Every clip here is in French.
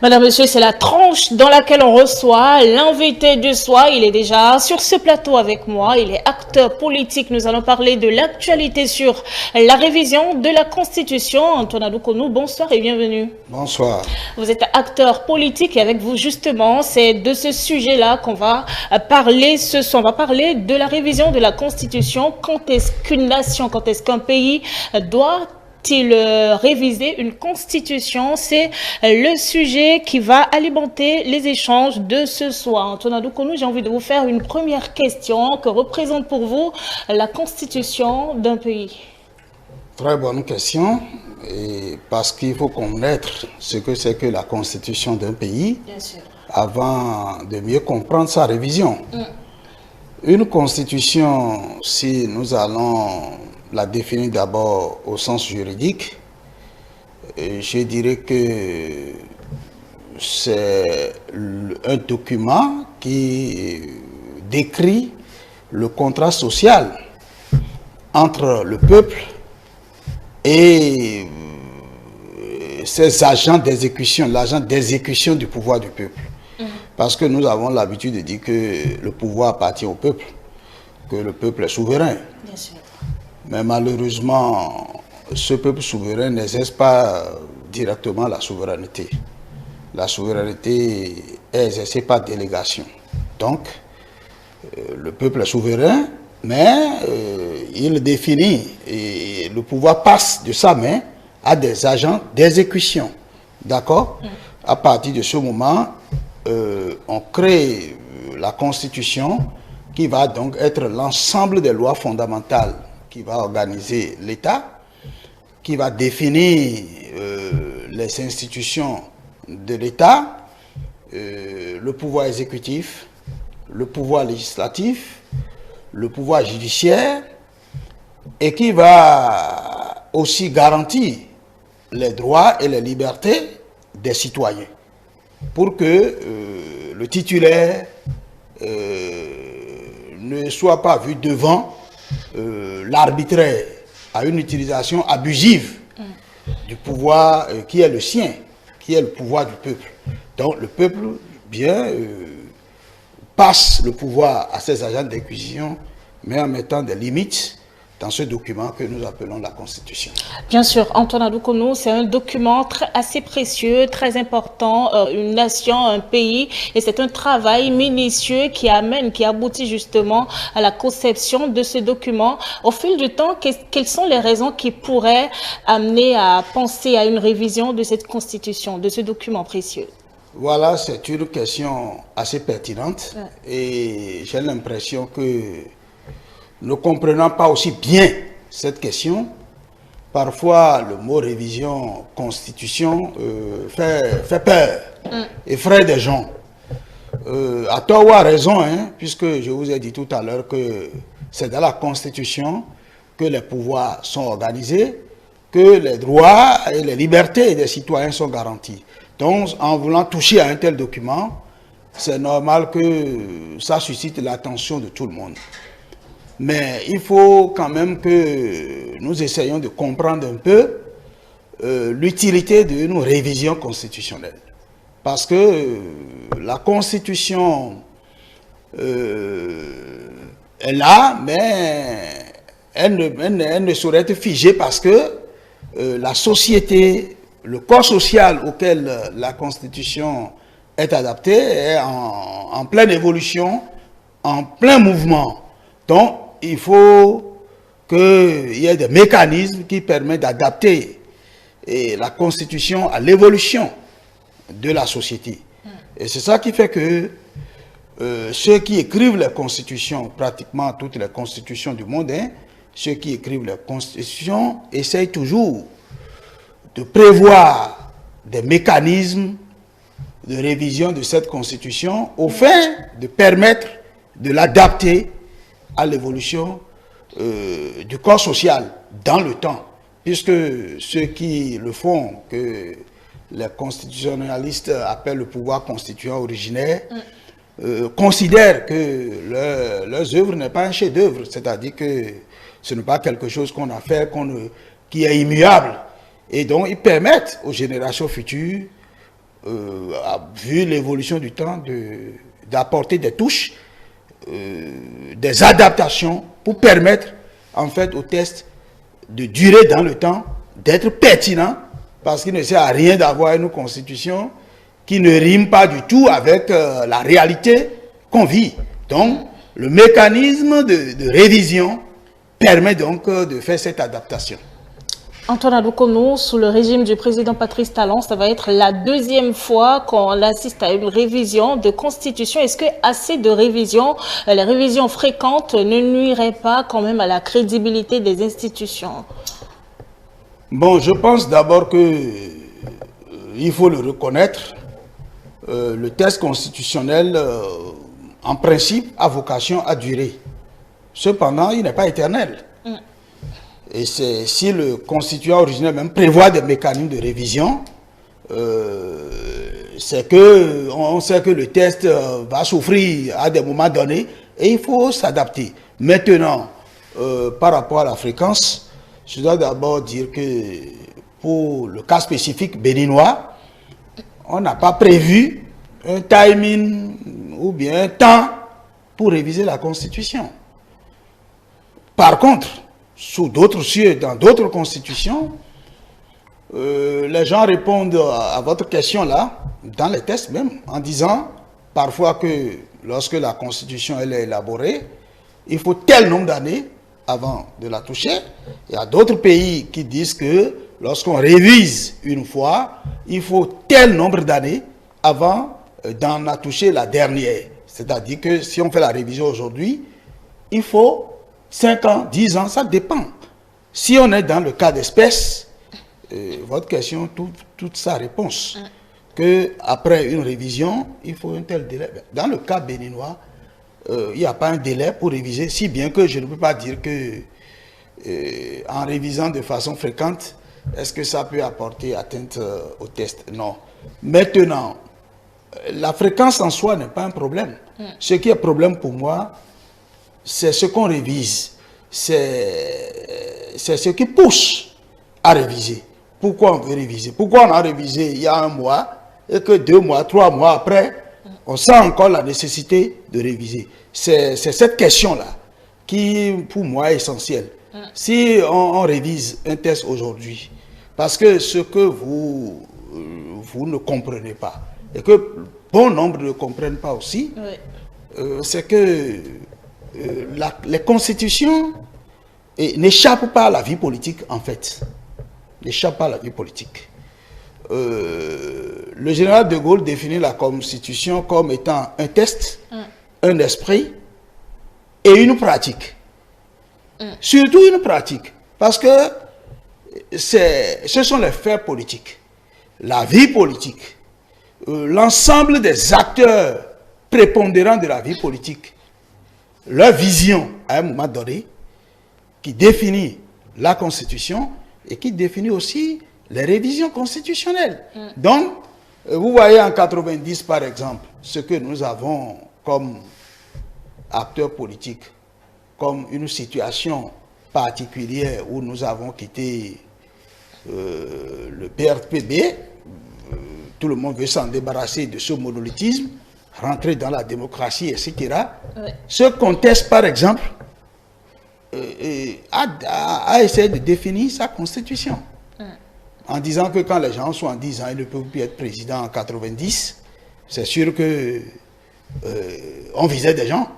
Madame, Monsieur, c'est la tranche dans laquelle on reçoit l'invité du soir. Il est déjà sur ce plateau avec moi. Il est acteur politique. Nous allons parler de l'actualité sur la révision de la Constitution. Antoine Adoukonou, bonsoir et bienvenue. Bonsoir. Vous êtes acteur politique et avec vous, justement, c'est de ce sujet-là qu'on va parler ce soir. On va parler de la révision de la Constitution. Quand est-ce qu'une nation, quand est-ce qu'un pays doit-il réviser une constitution? C'est le sujet qui va alimenter les échanges de ce soir. Antoine Adoukonou, j'ai envie de vous faire une première question. Que représente pour vous la constitution d'un pays? Très bonne question, et parce qu'il faut connaître ce que c'est que la constitution d'un pays. Bien sûr. Avant de mieux comprendre sa révision. Une constitution, si nous allons la définir d'abord au sens juridique, je dirais que c'est un document qui décrit le contrat social entre le peuple et ses agents d'exécution, l'agent d'exécution du pouvoir du peuple. Parce que nous avons l'habitude de dire que le pouvoir appartient au peuple, que le peuple est souverain. Bien sûr. Mais malheureusement, ce peuple souverain n'exerce pas directement la souveraineté. La souveraineté est exercée par délégation. Donc, le peuple est souverain, mais il définit et le pouvoir passe de sa main à des agents d'exécution. D'accord? À partir de ce moment, on crée la Constitution qui va donc être l'ensemble des lois fondamentales qui va organiser l'État, qui va définir les institutions de l'État, le pouvoir exécutif, le pouvoir législatif, le pouvoir judiciaire, et qui va aussi garantir les droits et les libertés des citoyens, pour que le titulaire ne soit pas vu devant l'arbitraire à une utilisation abusive du pouvoir qui est le sien, qui est le pouvoir du peuple. Donc le peuple passe le pouvoir à ses agents d'exécution, mais en mettant des limites dans ce document que nous appelons la Constitution. Bien sûr, Antoine Adoukonou, c'est un document assez précieux, très important, une nation, un pays, et c'est un travail minutieux qui aboutit justement à la conception de ce document. Au fil du temps, quelles sont les raisons qui pourraient amener à penser à une révision de cette Constitution, de ce document précieux? Voilà, c'est une question assez pertinente, et j'ai l'impression que ne comprenant pas aussi bien cette question, parfois le mot révision, constitution fait peur, effraie des gens. À tort ou à raison, puisque je vous ai dit tout à l'heure que c'est dans la constitution que les pouvoirs sont organisés, que les droits et les libertés des citoyens sont garantis. Donc en voulant toucher à un tel document, c'est normal que ça suscite l'attention de tout le monde. Mais il faut quand même que nous essayions de comprendre un peu l'utilité d'une révision constitutionnelle. Parce que la Constitution est là, mais elle ne saurait être figée parce que la société, le corps social auquel la Constitution est adaptée est en pleine évolution, en plein mouvement. Donc, il faut qu'il y ait des mécanismes qui permettent d'adapter la Constitution à l'évolution de la société. Et c'est ça qui fait que ceux qui écrivent les constitutions, pratiquement toutes les constitutions du monde, ceux qui écrivent les constitutions essayent toujours de prévoir des mécanismes de révision de cette constitution au fin de permettre de l'adapter à l'évolution du corps social dans le temps, puisque ceux qui le font, que les constitutionnalistes appellent le pouvoir constituant originaire, considèrent que leurs œuvres n'est pas un chef-d'œuvre, c'est-à-dire que ce n'est pas quelque chose qu'on a fait, qui est immuable, et donc ils permettent aux générations futures vu l'évolution du temps, d'apporter des touches, des adaptations pour permettre en fait au test de durer dans le temps, d'être pertinent, parce qu'il ne sert à rien d'avoir une constitution qui ne rime pas du tout avec la réalité qu'on vit. Donc, le mécanisme de révision permet donc de faire cette adaptation. Antoine Adoukonou, sous le régime du président Patrice Talon, ça va être la deuxième fois qu'on assiste à une révision de constitution. Est-ce que assez de révisions, les révisions fréquentes ne nuiraient pas quand même à la crédibilité des institutions? Bon, je pense d'abord que il faut le reconnaître. Le test constitutionnel, en principe, a vocation à durer. Cependant, il n'est pas éternel. Et si le constituant originel même prévoit des mécanismes de révision, c'est que on sait que le test va souffrir à des moments donnés et il faut s'adapter. Maintenant, par rapport à la fréquence, je dois d'abord dire que pour le cas spécifique béninois, on n'a pas prévu un timing ou bien un temps pour réviser la Constitution. Par contre, sous d'autres cieux, dans d'autres constitutions, les gens répondent à votre question là, dans les tests même, en disant parfois que lorsque la Constitution elle est élaborée, il faut tel nombre d'années avant de la toucher. Il y a d'autres pays qui disent que lorsqu'on révise une fois, il faut tel nombre d'années avant d'en toucher la dernière. C'est-à-dire que si on fait la révision aujourd'hui, il faut 5 ans, 10 ans, ça dépend. Si on est dans le cas d'espèce, votre question, toute sa réponse, que après une révision, il faut un tel délai. Dans le cas béninois, il n'y a pas un délai pour réviser, si bien que je ne peux pas dire que en révisant de façon fréquente, est-ce que ça peut apporter atteinte au test? Non. Maintenant, la fréquence en soi n'est pas un problème. Ce qui est problème pour moi, c'est ce qu'on révise. C'est ce qui pousse à réviser. Pourquoi on veut réviser? Pourquoi on a révisé il y a 1 mois et que 2 mois, 3 mois après, on sent encore la nécessité de réviser? C'est cette question-là qui, pour moi, est essentielle. Si on révise un test aujourd'hui, parce que ce que vous ne comprenez pas, et que bon nombre ne comprennent pas aussi, c'est que les constitutions n'échappent pas à la vie politique, en fait. N'échappent pas à la vie politique. Le général de Gaulle définit la constitution comme étant un test, un esprit et une pratique. Surtout une pratique. Parce que ce sont les faits politiques. La vie politique. L'ensemble des acteurs prépondérants de la vie politique. Leur vision, à un moment donné, qui définit la Constitution et qui définit aussi les révisions constitutionnelles. Donc, vous voyez en 90, par exemple, ce que nous avons comme acteurs politiques, comme une situation particulière où nous avons quitté le PRPB, tout le monde veut s'en débarrasser de ce monolithisme, rentrer dans la démocratie, etc. Ce contexte, par exemple, a essayé de définir sa constitution. En disant que quand les gens sont en 10 ans, ils ne peuvent plus être président en 90, c'est sûr que on visait des gens.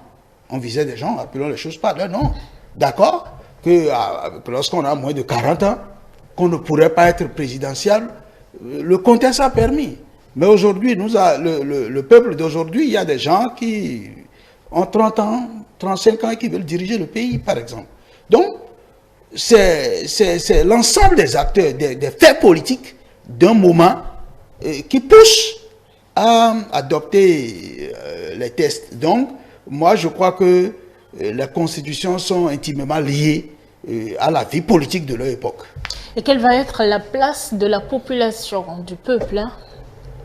On visait des gens, appelons les choses par leur nom. D'accord? Que lorsqu'on a moins de 40 ans, qu'on ne pourrait pas être présidentiel, le contexte a permis. Mais aujourd'hui, le peuple d'aujourd'hui, il y a des gens qui ont 30 ans, 35 ans et qui veulent diriger le pays, par exemple. Donc, c'est l'ensemble des acteurs, des faits politiques d'un moment qui poussent à adopter les tests. Donc, moi, je crois que les constitutions sont intimement liées à la vie politique de leur époque. Et quelle va être la place de la population, du peuple, hein,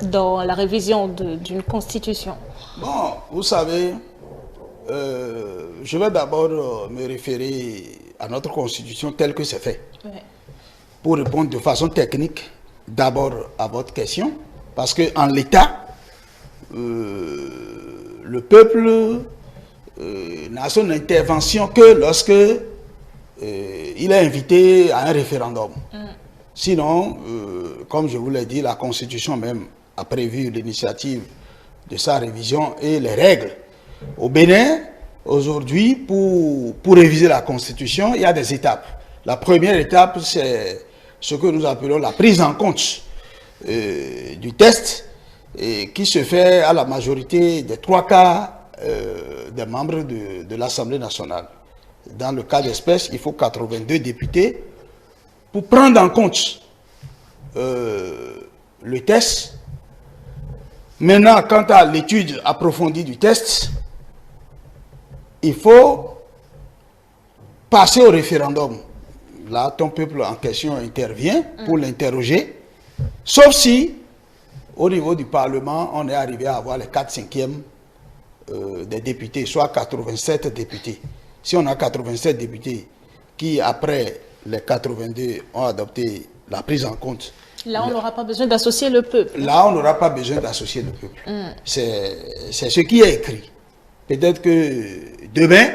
dans la révision d'une constitution? Bon, vous savez, je vais d'abord me référer à notre constitution telle que c'est fait. Pour répondre de façon technique, d'abord à votre question. Parce qu'en l'état, le peuple n'a son intervention que lorsque il est invité à un référendum. Sinon, comme je vous l'ai dit, la Constitution même a prévu l'initiative de sa révision et les règles. Au Bénin, aujourd'hui, pour réviser la Constitution, il y a des étapes. La première étape, c'est ce que nous appelons la prise en compte du test qui se fait à la majorité des 3 quarts des membres de l'Assemblée nationale. Dans le cas d'espèce, il faut 82 députés pour prendre en compte le test. Maintenant, quant à l'étude approfondie du test, il faut passer au référendum. Là, ton peuple en question intervient pour l'interroger, sauf si, au niveau du Parlement, on est arrivé à avoir les 4/5e des députés, soit 87 députés. Si on a 87 députés qui, après les 82, ont adopté la prise en compte. Là, on n'aura pas besoin d'associer le peuple. Là, on n'aura pas besoin d'associer le peuple. C'est ce qui est écrit. Peut-être que demain,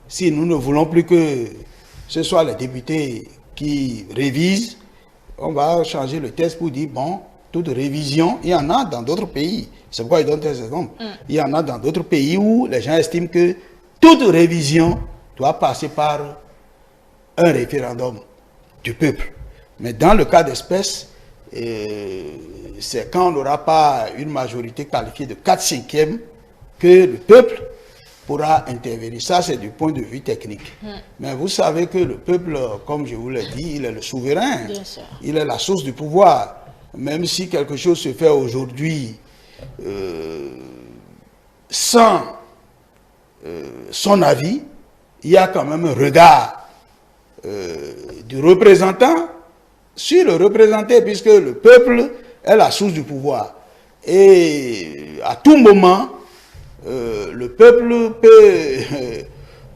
si nous ne voulons plus que ce soit les députés qui révisent, on va changer le texte pour dire, bon, toute révision, il y en a dans d'autres pays. C'est pourquoi ils donnent des exemples. Il y en a dans d'autres pays où les gens estiment que toute révision doit passer par un référendum du peuple. Mais dans le cas d'espèce, c'est quand on n'aura pas une majorité qualifiée de 4/5e que le peuple pourra intervenir. Ça, c'est du point de vue technique. Mais vous savez que le peuple, comme je vous l'ai dit, il est le souverain. Bien sûr. Il est la source du pouvoir. Même si quelque chose se fait aujourd'hui sans son avis, il y a quand même un regard du représentant sur le représenté, puisque le peuple est la source du pouvoir. Et à tout moment, le peuple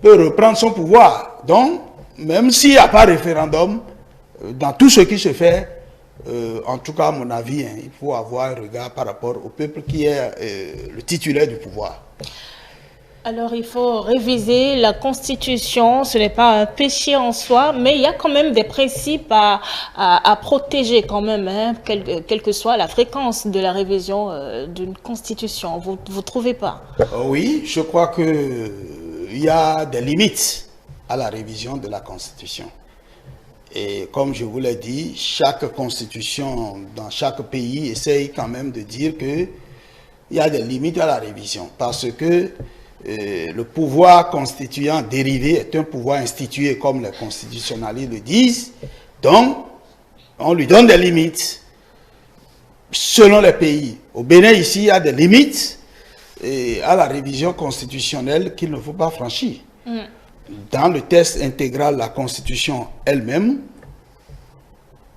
peut reprendre son pouvoir. Donc, même s'il n'y a pas de référendum, dans tout ce qui se fait, en tout cas à mon avis, il faut avoir un regard par rapport au peuple qui est le titulaire du pouvoir. Alors, il faut réviser la Constitution. Ce n'est pas un péché en soi, mais il y a quand même des principes à protéger quand même, hein, quelle que soit la fréquence de la révision d'une Constitution. Vous ne trouvez pas? Oui, je crois qu'il y a des limites à la révision de la Constitution. Et comme je vous l'ai dit, chaque constitution dans chaque pays essaye quand même de dire qu'il y a des limites à la révision. Parce que le pouvoir constituant dérivé est un pouvoir institué comme les constitutionnalistes le disent. Donc, on lui donne des limites selon les pays. Au Bénin, ici, il y a des limites à la révision constitutionnelle qu'il ne faut pas franchir. Dans le texte intégral de la Constitution elle-même,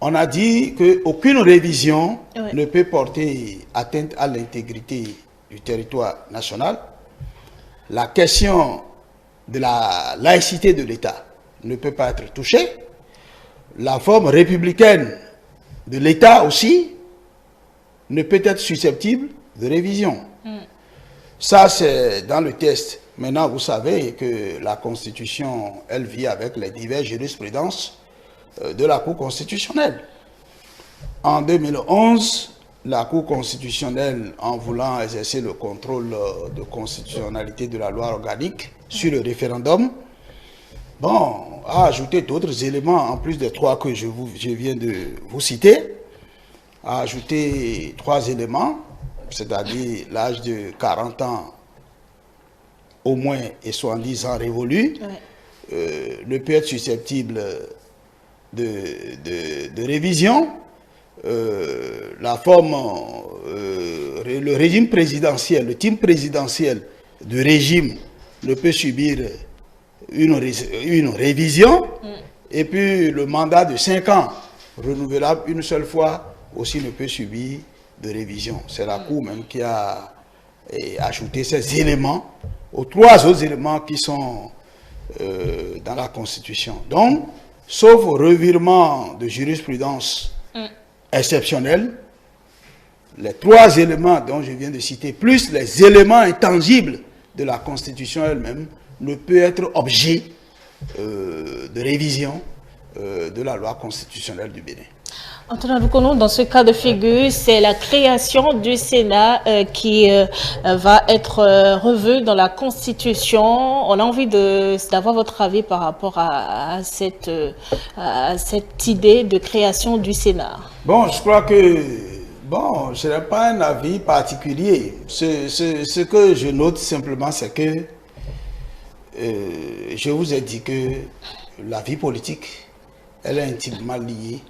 on a dit qu'aucune révision ne peut porter atteinte à l'intégrité du territoire national. La question de la laïcité de l'État ne peut pas être touchée. La forme républicaine de l'État aussi ne peut être susceptible de révision. Ça, c'est dans le texte. Maintenant, vous savez que la Constitution, elle vit avec les diverses jurisprudences de la Cour constitutionnelle. En 2011, la Cour constitutionnelle, en voulant exercer le contrôle de constitutionnalité de la loi organique sur le référendum, bon, a ajouté d'autres éléments, en plus des 3 que je viens de vous citer, a ajouté 3 éléments, c'est-à-dire l'âge de 40 ans au moins et 70 ans révolus, ne peut être susceptible de révision. La forme, le régime présidentiel, le type présidentiel de régime ne peut subir une révision. Et puis le mandat de 5 ans, renouvelable une seule fois, aussi ne peut subir de révision. C'est la Cour même qui a ajouté ces éléments aux 3 autres éléments qui sont dans la Constitution. Donc, sauf revirement de jurisprudence exceptionnel, les 3 éléments dont je viens de citer, plus les éléments intangibles de la Constitution elle-même, ne peut être objet de révision de la loi constitutionnelle du Bénin. Antonin Loukono, dans ce cas de figure, c'est la création du Sénat qui va être revue dans la Constitution. On a envie d'avoir votre avis par rapport à cette idée de création du Sénat. Bon, je crois que, bon, ce n'est pas un avis particulier. Ce que je note simplement, c'est que je vous ai dit que la vie politique, elle est intimement liée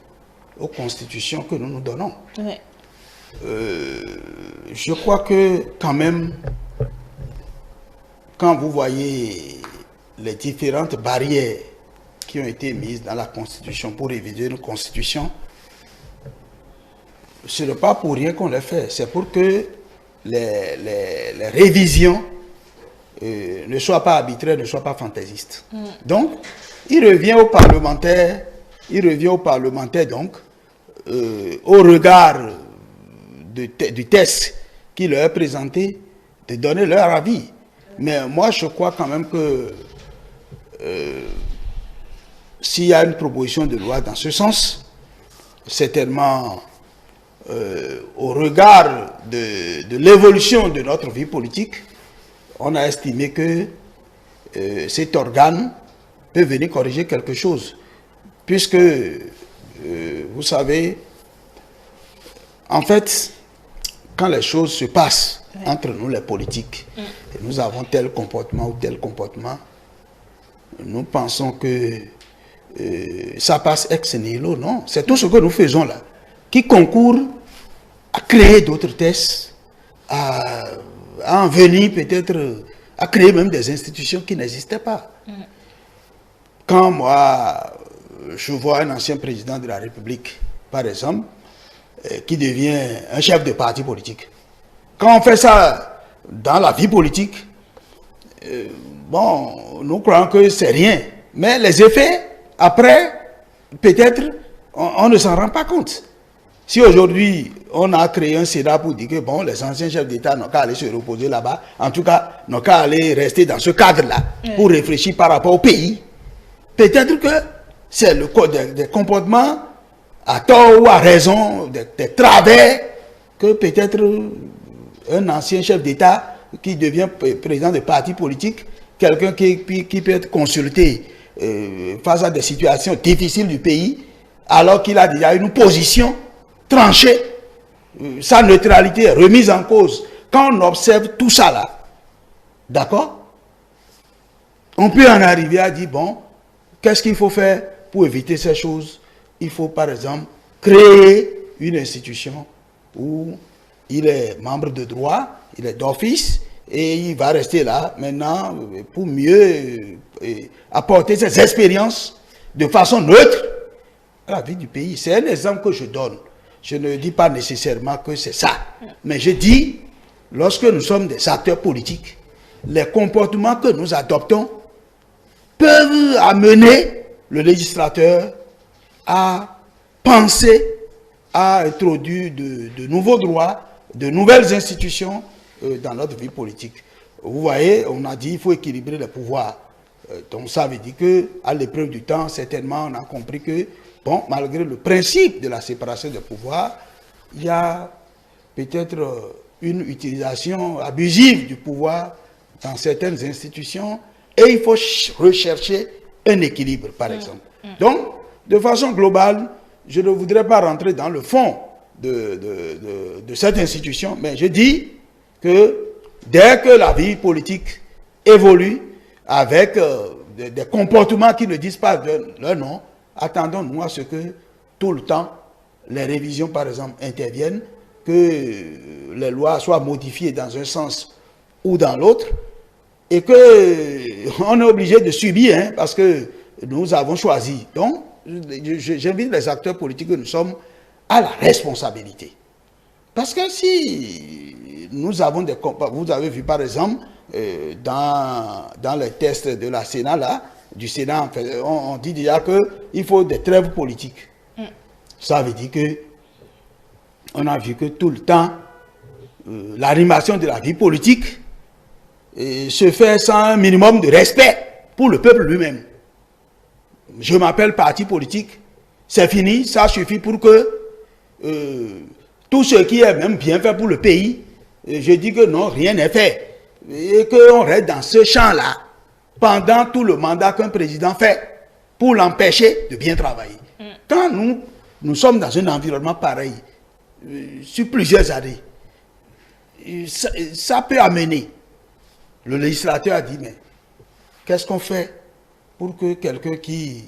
aux constitutions que nous nous donnons. Ouais. Je crois que quand même, quand vous voyez les différentes barrières qui ont été mises dans la Constitution pour réviser une Constitution, ce n'est pas pour rien qu'on les fait. C'est pour que les révisions ne soient pas arbitraires, ne soient pas fantaisistes. Donc, il revient aux parlementaires, donc, au regard du test qui leur est présenté, de donner leur avis. Mais moi, je crois quand même que s'il y a une proposition de loi dans ce sens, certainement, au regard de l'évolution de notre vie politique, on a estimé que cet organe peut venir corriger quelque chose. Puisque, vous savez, en fait, quand les choses se passent entre nous, les politiques, et nous avons tel comportement ou tel comportement, nous pensons que ça passe ex nihilo. Non, c'est tout ce que nous faisons là, qui concourt à créer d'autres tests, à en venir peut-être à créer même des institutions qui n'existaient pas. Quand moi, je vois un ancien président de la République, par exemple, qui devient un chef de parti politique. Quand on fait ça dans la vie politique, bon, nous croyons que c'est rien. Mais les effets, après, peut-être, on ne s'en rend pas compte. Si aujourd'hui, on a créé un Sénat pour dire que bon, les anciens chefs d'État n'ont qu'à aller se reposer là-bas, en tout cas, n'ont qu'à aller rester dans ce cadre-là pour réfléchir par rapport au pays, peut-être que c'est le code des comportements, à tort ou à raison, des travers, que peut-être un ancien chef d'État qui devient président de parti politique, quelqu'un qui peut être consulté face à des situations difficiles du pays, alors qu'il a déjà une position tranchée, sa neutralité est remise en cause. Quand on observe tout ça là, d'accord, on peut en arriver à dire, bon, qu'est-ce qu'il faut faire pour éviter ces choses? Il faut par exemple créer une institution où il est membre de droit, il est d'office, et il va rester là maintenant pour mieux apporter ses expériences de façon neutre à la vie du pays. C'est un exemple que je donne. Je ne dis pas nécessairement que c'est ça. Mais je dis, lorsque nous sommes des acteurs politiques, les comportements que nous adoptons peuvent amener le législateur à penser, à introduire de nouveaux droits, de nouvelles institutions dans notre vie politique. Vous voyez, on a dit qu'il faut équilibrer les pouvoirs. Donc ça veut dire qu'à l'épreuve du temps, certainement, on a compris que, bon, malgré le principe de la séparation des pouvoirs, il y a peut-être une utilisation abusive du pouvoir dans certaines institutions et il faut rechercher un équilibre, par exemple. Donc, de façon globale, je ne voudrais pas rentrer dans le fond de cette institution, mais je dis que dès que la vie politique évolue avec des comportements qui ne disent pas leur nom, attendons-nous à ce que tout le temps, les révisions, par exemple, interviennent, que les lois soient modifiées dans un sens ou dans l'autre, et qu'on est obligé de subir, hein, parce que nous avons choisi. Donc, j'invite les acteurs politiques que nous sommes à la responsabilité. Parce que si nous avons des... Vous avez vu, par exemple, dans les tests de la Sénat, là, du Sénat, on dit déjà qu'il faut des trêves politiques. Ça veut dire que on a vu que tout le temps, l'animation de la vie politique se fait sans un minimum de respect pour le peuple lui-même. Je m'appelle parti politique, c'est fini, ça suffit pour que tout ce qui est même bien fait pour le pays, je dis que non, rien n'est fait. Et qu'on reste dans ce champ-là pendant tout le mandat qu'un président fait pour l'empêcher de bien travailler. Quand nous sommes dans un environnement pareil, sur plusieurs années, ça peut amener. Le législateur a dit, mais qu'est-ce qu'on fait pour que quelqu'un qui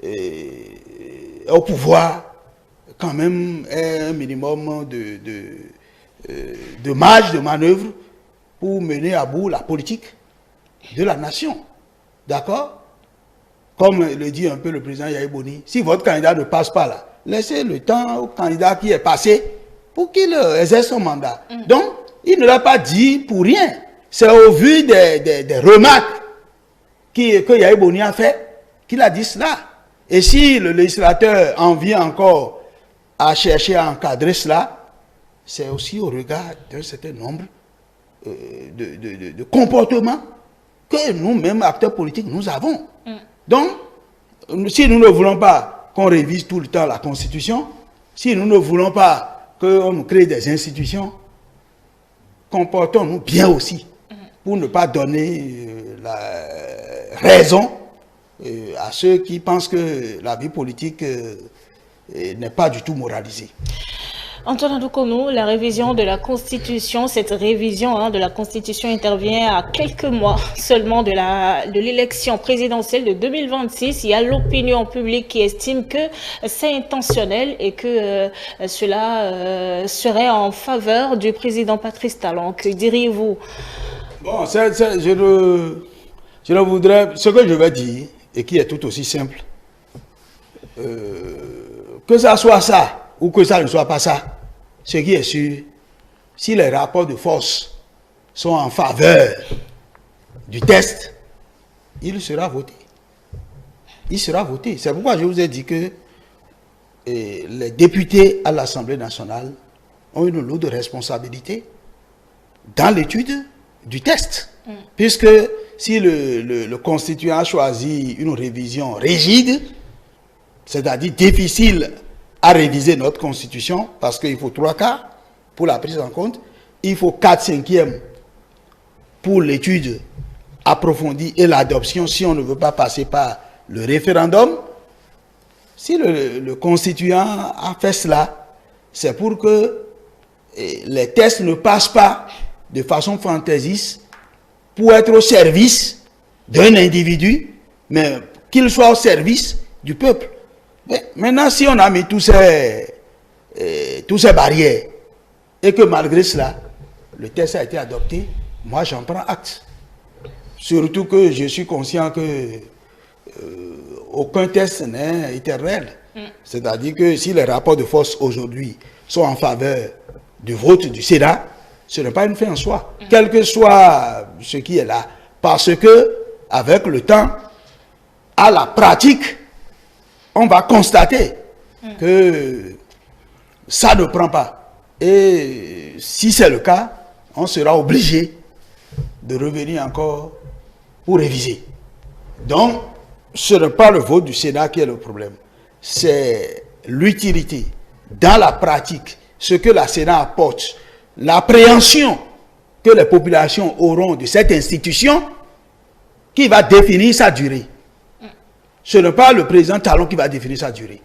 est au pouvoir, quand même, ait un minimum de marge de manœuvre pour mener à bout la politique de la nation. D'accord? Comme le dit un peu le président Yahya Boni, si votre candidat ne passe pas là, laissez le temps au candidat qui est passé pour qu'il exerce son mandat. Donc, il ne l'a pas dit pour rien. C'est au vu des remarques que Yahya Boni a fait qu'il a dit cela. Et si le législateur en vient encore à chercher à encadrer cela, c'est aussi au regard d'un certain nombre de comportements que nous-mêmes, acteurs politiques, nous avons. Donc, si nous ne voulons pas qu'on révise tout le temps la Constitution, si nous ne voulons pas qu'on nous crée des institutions, comportons-nous bien aussi pour ne pas donner la raison à ceux qui pensent que la vie politique n'est pas du tout moralisée. Antoine Adoukonou, la révision de la Constitution, cette révision de la Constitution intervient à quelques mois seulement de l'élection présidentielle de 2026. Il y a l'opinion publique qui estime que c'est intentionnel et que cela serait en faveur du président Patrice Talon. Que diriez-vous? Bon, je ne voudrais... Ce que je vais dire, et qui est tout aussi simple, que ça soit ça, ou que ça ne soit pas ça, ce qui est sûr, si les rapports de force sont en faveur du test, il sera voté. Il sera voté. C'est pourquoi je vous ai dit que les députés à l'Assemblée nationale ont une lourde responsabilité dans l'étude du test. Puisque si le constituant a choisi une révision rigide, c'est-à-dire difficile à réviser notre constitution, parce qu'il faut 3/4 pour la prise en compte, il faut 4/5 pour l'étude approfondie et l'adoption si on ne veut pas passer par le référendum. Si le constituant a fait cela, c'est pour que les tests ne passent pas de façon fantaisiste pour être au service d'un individu, mais qu'il soit au service du peuple. Mais maintenant, si on a mis toutes ces barrières et que malgré cela, le test a été adopté, moi j'en prends acte. Surtout que je suis conscient que aucun test n'est éternel. C'est-à-dire que si les rapports de force aujourd'hui sont en faveur du vote du Sénat, ce n'est pas une fin en soi, quel que soit ce qui est là. Parce que, avec le temps, à la pratique, on va constater que ça ne prend pas. Et si c'est le cas, on sera obligé de revenir encore pour réviser. Donc, ce n'est pas le vote du Sénat qui est le problème. C'est l'utilité, dans la pratique, ce que la Sénat apporte, l'appréhension que les populations auront de cette institution qui va définir sa durée. Ce n'est pas le président Talon qui va définir sa durée.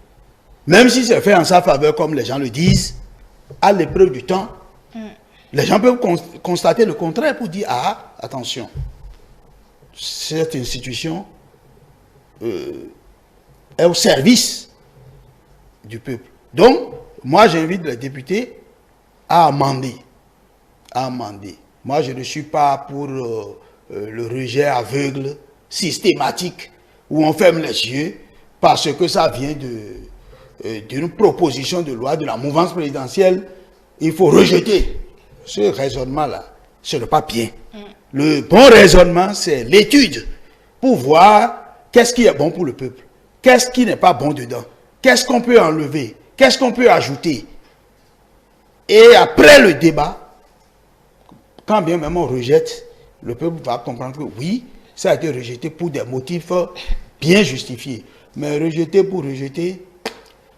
Même si c'est fait en sa faveur, comme les gens le disent, à l'épreuve du temps, les gens peuvent constater le contraire pour dire, ah, attention, cette institution est au service du peuple. Donc, moi, j'invite les députés à amender. Moi, je ne suis pas pour le rejet aveugle, systématique, où on ferme les yeux parce que ça vient d'une proposition de loi de la mouvance présidentielle. Il faut rejeter ce raisonnement-là. Ce n'est pas bien. Le bon raisonnement, c'est l'étude pour voir qu'est-ce qui est bon pour le peuple, qu'est-ce qui n'est pas bon dedans, qu'est-ce qu'on peut enlever, qu'est-ce qu'on peut ajouter. Et après le débat, quand bien même on rejette, le peuple va comprendre que oui, ça a été rejeté pour des motifs bien justifiés. Mais rejeter pour rejeter,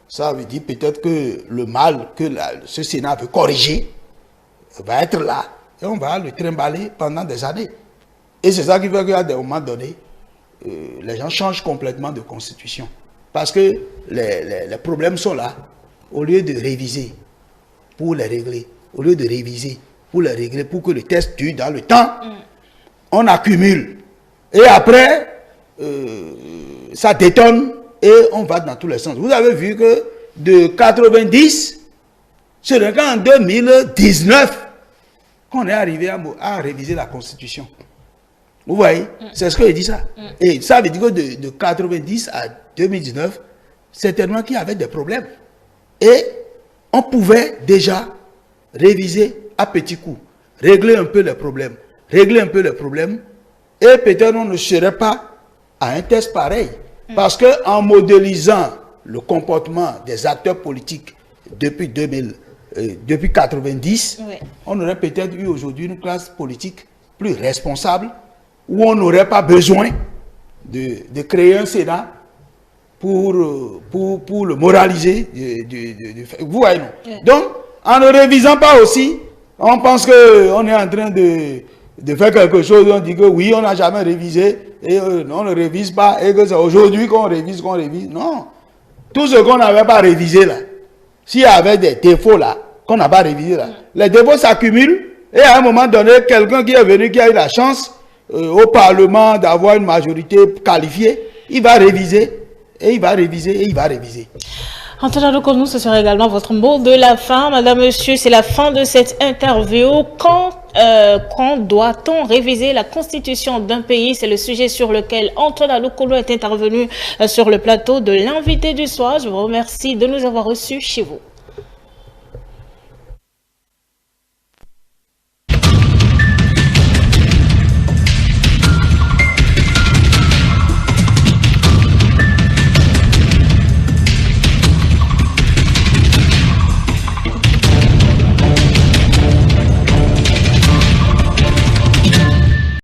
ça veut dire peut-être que le mal que ce Sénat veut corriger va être là. Et on va le trimballer pendant des années. Et c'est ça qui fait qu'à des moments donnés, les gens changent complètement de constitution. Parce que les problèmes sont là. Au lieu de réviser pour les régler, au lieu de réviser pour les régler, pour que le test dure dans le temps, on accumule. Et après, ça détonne et on va dans tous les sens. Vous avez vu que de 90, c'est en 2019 qu'on est arrivé à réviser la Constitution. Vous voyez, c'est ce que je dis ça. Et ça veut dire que de 90 à 2019, certainement qu'il y avait des problèmes. Et on pouvait déjà réviser à petits coups, régler un peu les problèmes, et peut-être on ne serait pas à un test pareil. Parce qu'en modélisant le comportement des acteurs politiques depuis 90, on aurait peut-être eu aujourd'hui une classe politique plus responsable, où on n'aurait pas besoin de créer un Sénat pour le moraliser. Vous voyez, non? Donc, en ne révisant pas aussi, on pense qu'on est en train de faire quelque chose, on dit que oui, on n'a jamais révisé, et on ne révise pas, et que c'est aujourd'hui qu'on révise. Non. Tout ce qu'on n'avait pas révisé là, s'il y avait des défauts là, qu'on n'a pas révisé là, les défauts s'accumulent, et à un moment donné, quelqu'un qui est venu, qui a eu la chance au Parlement d'avoir une majorité qualifiée, il va réviser, et il va réviser. Antoine Adokonou, ce sera également votre mot de la fin. Madame, monsieur, c'est la fin de cette interview. Quand doit-on réviser la constitution d'un pays? C'est le sujet sur lequel Antoine Adokonou est intervenu sur le plateau de l'invité du soir. Je vous remercie de nous avoir reçus chez vous.